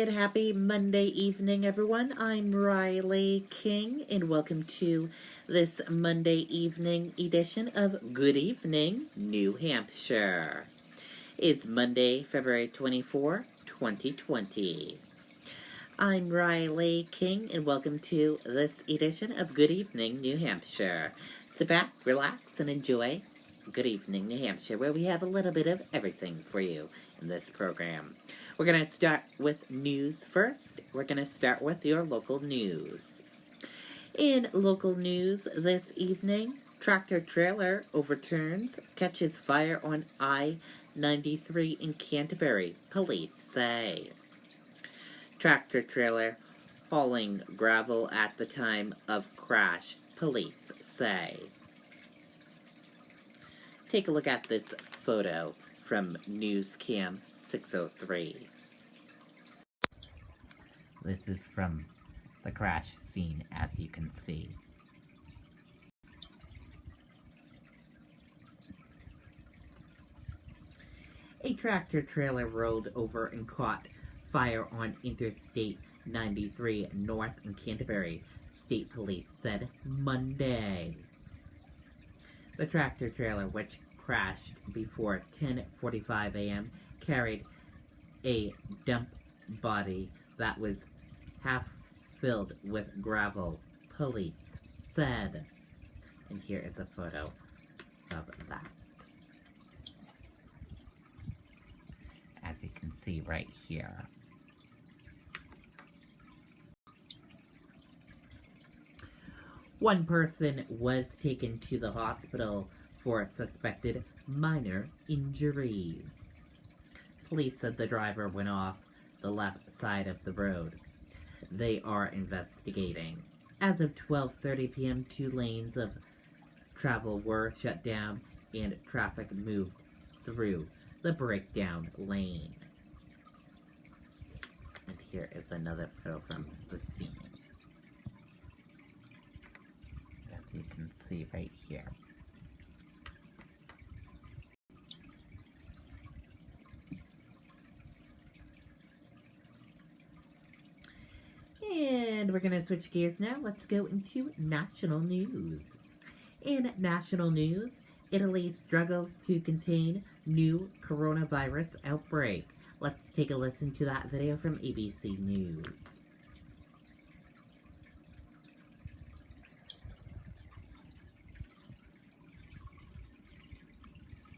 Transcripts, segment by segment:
Good, happy Monday evening, everyone. I'm Riley King, and welcome to this Monday evening edition of Good Evening, New Hampshire. It's Monday, February 24, 2020. I'm Riley King, and welcome to this edition of Good Evening, New Hampshire. Sit back, relax, and enjoy Good Evening, New Hampshire, where we have a little bit of everything for you in this program. We're going to start with news first. We're going to start with your local news. In local news this evening, tractor trailer overturns, catches fire on I-93 in Canterbury, police say. Tractor trailer hauling gravel at the time of crash, police say. Take a look at this photo from News Cam 603. This is from the crash scene, as you can see. A tractor trailer rolled over and caught fire on Interstate 93 north in Canterbury, state police said Monday. The tractor trailer, which crashed before 10:45 a.m., carried a dump body that was half filled with gravel, police said. And here is a photo of that. As you can see right here. One person was taken to the hospital for suspected minor injuries. Police said the driver went off the left side of the road. They are investigating. As of 12:30 p.m., 2 lanes of travel were shut down and traffic moved through the breakdown lane. And here is another photo from the scene. As you can see right here. And we're going to switch gears now. Let's go into national news. In national news, Italy struggles to contain new coronavirus outbreak. Let's take a listen to that video from ABC News.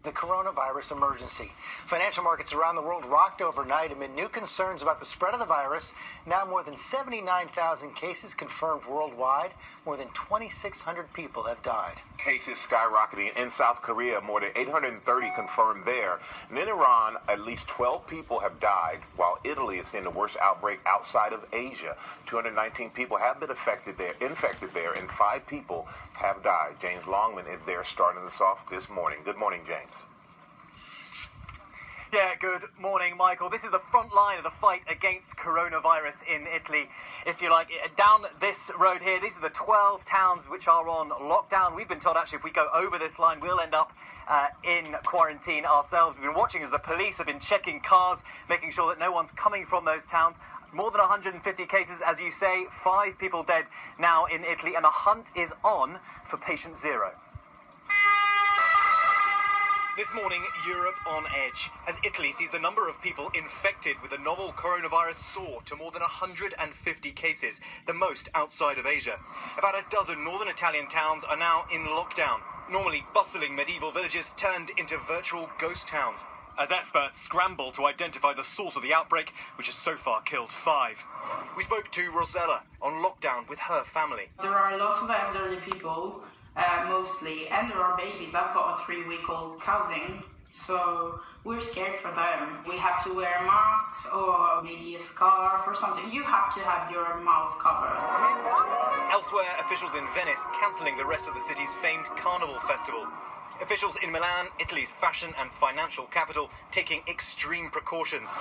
The coronavirus emergency. Financial markets around the world rocked overnight amid new concerns about the spread of the virus. Now more than 79,000 cases confirmed worldwide. More than 2,600 people have died. Cases skyrocketing in South Korea, more than 830 confirmed there. And in Iran, at least 12 people have died, while Italy is seeing the worst outbreak outside of Asia. 219 people have been infected there, and 5 people have died. James Longman is there starting us off this morning. Good morning, James. Yeah, good morning, Michael. This is the front line of the fight against coronavirus in Italy. If you like, down this road here, these are the 12 towns which are on lockdown. We've been told, actually, if we go over this line, we'll end up in quarantine ourselves. We've been watching as the police have been checking cars, making sure that no one's coming from those towns. More than 150 cases, as you say, 5 people dead now in Italy, and the hunt is on for patient zero. This morning, Europe on edge, as Italy sees the number of people infected with the novel coronavirus soar to more than 150 cases, the most outside of Asia. About a dozen northern Italian towns are now in lockdown. Normally bustling medieval villages turned into virtual ghost towns, as experts scramble to identify the source of the outbreak, which has so far killed 5. We spoke to Rosella on lockdown with her family. There are lots of elderly people, mostly, and there are babies. I've got a 3-week-old cousin, so we're scared for them. We have to wear masks or maybe a scarf or something. You have to have your mouth covered. Elsewhere, officials in Venice cancelling the rest of the city's famed Carnival Festival. Officials in Milan, Italy's fashion and financial capital, taking extreme precautions.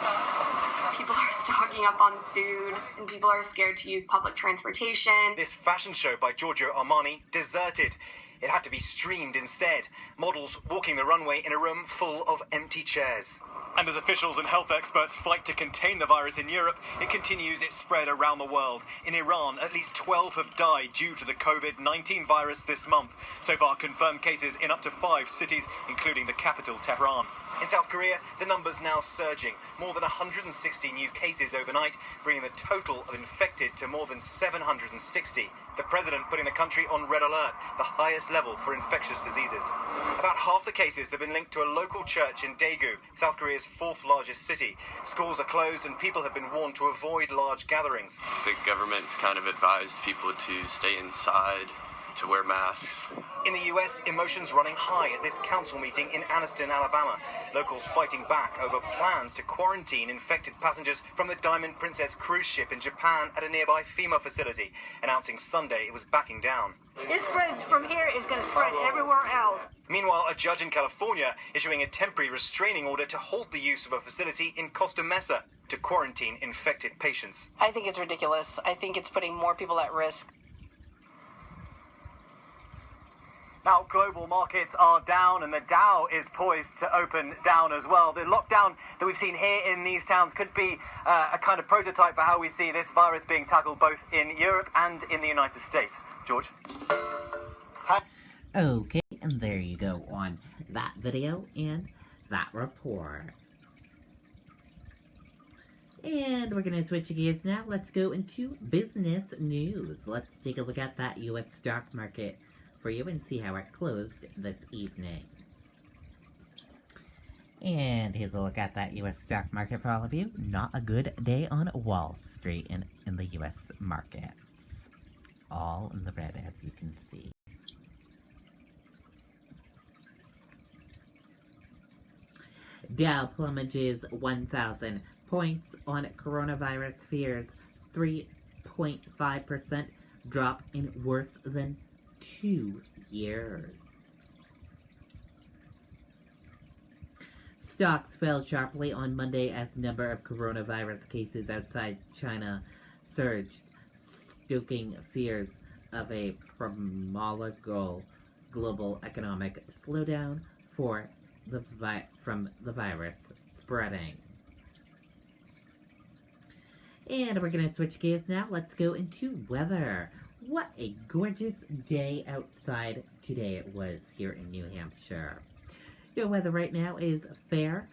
People are stocking up on food, and people are scared to use public transportation. This fashion show by Giorgio Armani deserted. It had to be streamed instead. Models walking the runway in a room full of empty chairs. And as officials and health experts fight to contain the virus in Europe, it continues its spread around the world. In Iran, at least 12 have died due to the COVID-19 virus this month. So far, confirmed cases in up to 5 cities, including the capital, Tehran. In South Korea, the numbers now surging. More than 160 new cases overnight, bringing the total of infected to more than 760. The president putting the country on red alert, the highest level for infectious diseases. About half the cases have been linked to a local church in Daegu, South Korea's 4th largest city. Schools are closed and people have been warned to avoid large gatherings. The government's kind of advised people to stay inside, to wear masks. In the US, emotions running high at this council meeting in Anniston, Alabama. Locals fighting back over plans to quarantine infected passengers from the Diamond Princess cruise ship in Japan at a nearby FEMA facility, announcing Sunday it was backing down. It spreads from here, it's going to spread everywhere else. Meanwhile, a judge in California issuing a temporary restraining order to halt the use of a facility in Costa Mesa to quarantine infected patients. I think it's ridiculous. I think it's putting more people at risk. Now, global markets are down and the Dow is poised to open down as well. The lockdown that we've seen here in these towns could be a kind of prototype for how we see this virus being tackled both in Europe and in the United States. George? Okay, and there you go on that video and that report. And we're going to switch gears now. Let's go into business news. Let's take a look at that U.S. stock market for you and see how it closed this evening. And here's a look at that U.S. stock market for all of you. Not a good day on Wall Street in the U.S. markets. All in the red, as you can see. Dow plummages 1,000 points on coronavirus fears. 3.5% drop in worse than 2 years. Stocks fell sharply on Monday as number of coronavirus cases outside China surged, stoking fears of a prolonged global economic slowdown from the virus spreading. And we're going to switch gears now. Let's go into weather. What a gorgeous day outside today it was here in New Hampshire. Your weather right now is fair,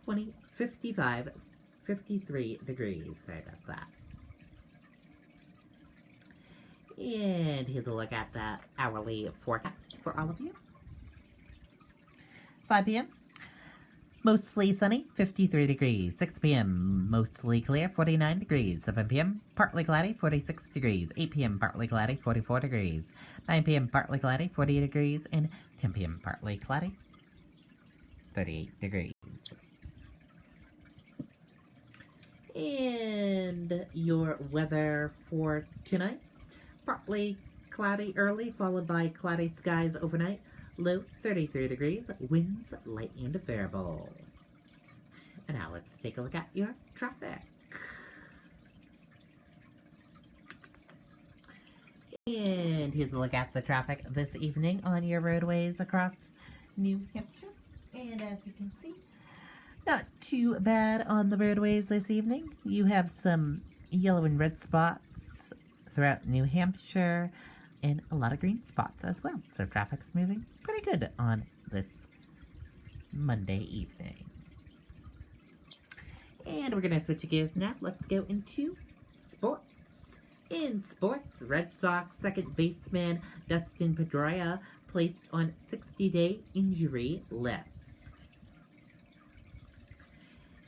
53 degrees. Sorry about that. And here's a look at that hourly forecast for all of you. 5 p.m. Mostly sunny, 53 degrees. 6 p.m. Mostly clear, 49 degrees. 7 p.m. Partly cloudy, 46 degrees. 8 p.m. Partly cloudy, 44 degrees. 9 p.m. Partly cloudy, 40 degrees. And 10 p.m. Partly cloudy, 38 degrees. And your weather for tonight. Partly cloudy early, followed by cloudy skies overnight. Low 33 degrees, winds light and variable. And now let's take a look at your traffic. And here's a look at the traffic this evening on your roadways across New Hampshire. And as you can see, not too bad on the roadways this evening. You have some yellow and red spots throughout New Hampshire, and a lot of green spots as well. So traffic's moving pretty good on this Monday evening. And we're going to switch gears now. Let's go into sports. In sports, Red Sox second baseman Dustin Pedroia placed on 60-day injury list.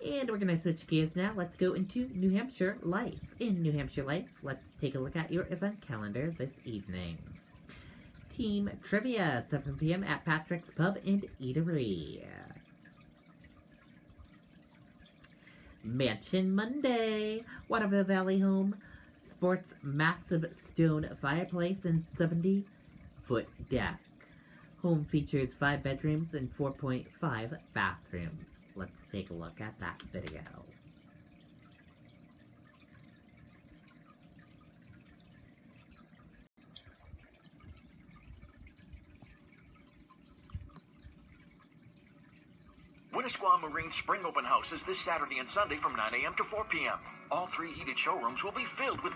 And we're going to switch gears now. Let's go into New Hampshire Life. In New Hampshire Life, let's take a look at your event calendar this evening. Team Trivia, 7 p.m. at Patrick's Pub and Eatery. Mansion Monday, Waterville Valley Home sports massive stone fireplace and 70-foot deck. Home features 5 bedrooms and 4.5 bathrooms. Let's take a look at that video. Winnisquam Marine Spring Open House is this Saturday and Sunday from 9 a.m. to 4 p.m. All 3 heated showrooms will be filled with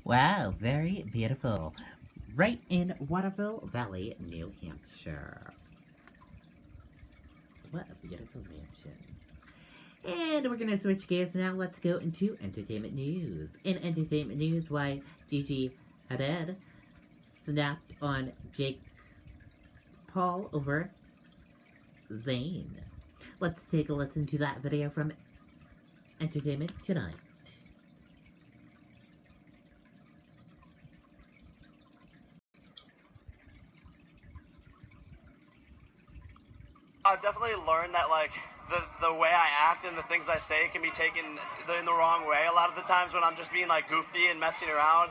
Wow, very beautiful. Right in Waterville Valley, New Hampshire. What a beautiful mansion. And we're going to switch gears now. Let's go into entertainment news. In entertainment news, why Gigi Hadid snapped on Jake Paul over Zayn. Let's take a listen to that video from Entertainment Tonight. I've definitely learned that, like, the way I act and the things I say can be taken in the wrong way a lot of the times when I'm just being, like, goofy and messing around.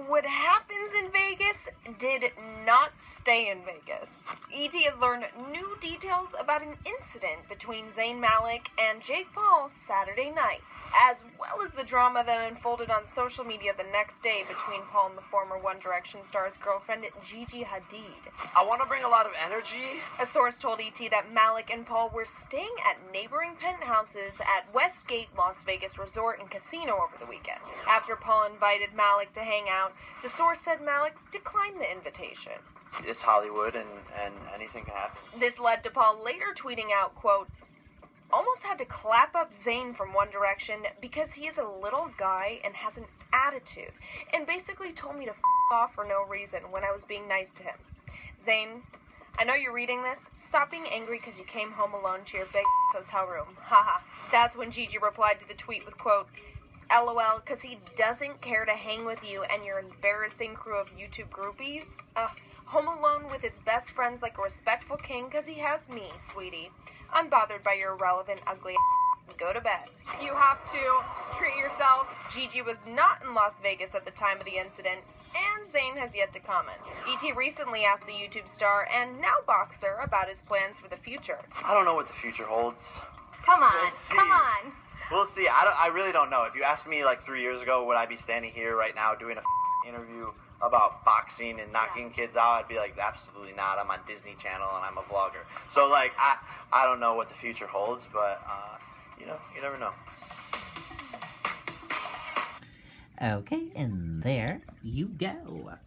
What happens in Vegas did not stay in Vegas. E.T. has learned new details about an incident between Zayn Malik and Jake Paul Saturday night, as well as the drama that unfolded on social media the next day between Paul and the former One Direction star's girlfriend, Gigi Hadid. I want to bring a lot of energy. A source told E.T. that Malik and Paul were staying at neighboring penthouses at Westgate Las Vegas Resort and Casino over the weekend. After Paul invited Malik to hang out, the source said Malik declined the invitation. It's Hollywood and anything can happen. This led to Paul later tweeting out, quote, "Almost had to clap up Zayn from One Direction because he is a little guy and has an attitude, and basically told me to f*** off for no reason when I was being nice to him. Zayn, I know you're reading this. Stop being angry because you came home alone to your big hotel room. Haha." That's when Gigi replied to the tweet with, quote, "LOL, because he doesn't care to hang with you and your embarrassing crew of YouTube groupies. Home alone with his best friends like a respectful king because he has me, sweetie. Unbothered by your irrelevant, ugly go to bed. You have to treat yourself." Gigi was not in Las Vegas at the time of the incident, and Zayn has yet to comment. E.T. recently asked the YouTube star and now boxer about his plans for the future. I don't know what the future holds. Come on, come on. We'll see. I really don't know. If you asked me like 3 years ago, would I be standing here right now doing a interview about boxing and knocking kids out, I'd be like, absolutely not. I'm on Disney Channel and I'm a vlogger. So like, I don't know what the future holds, but you know, you never know. Okay, and there you go.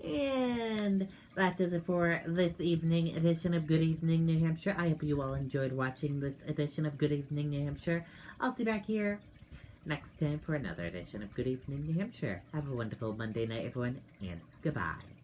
And that does it for this evening edition of Good Evening New Hampshire. I hope you all enjoyed watching this edition of Good Evening New Hampshire. I'll see you back here next time for another edition of Good Evening New Hampshire. Have a wonderful Monday night, everyone, and goodbye.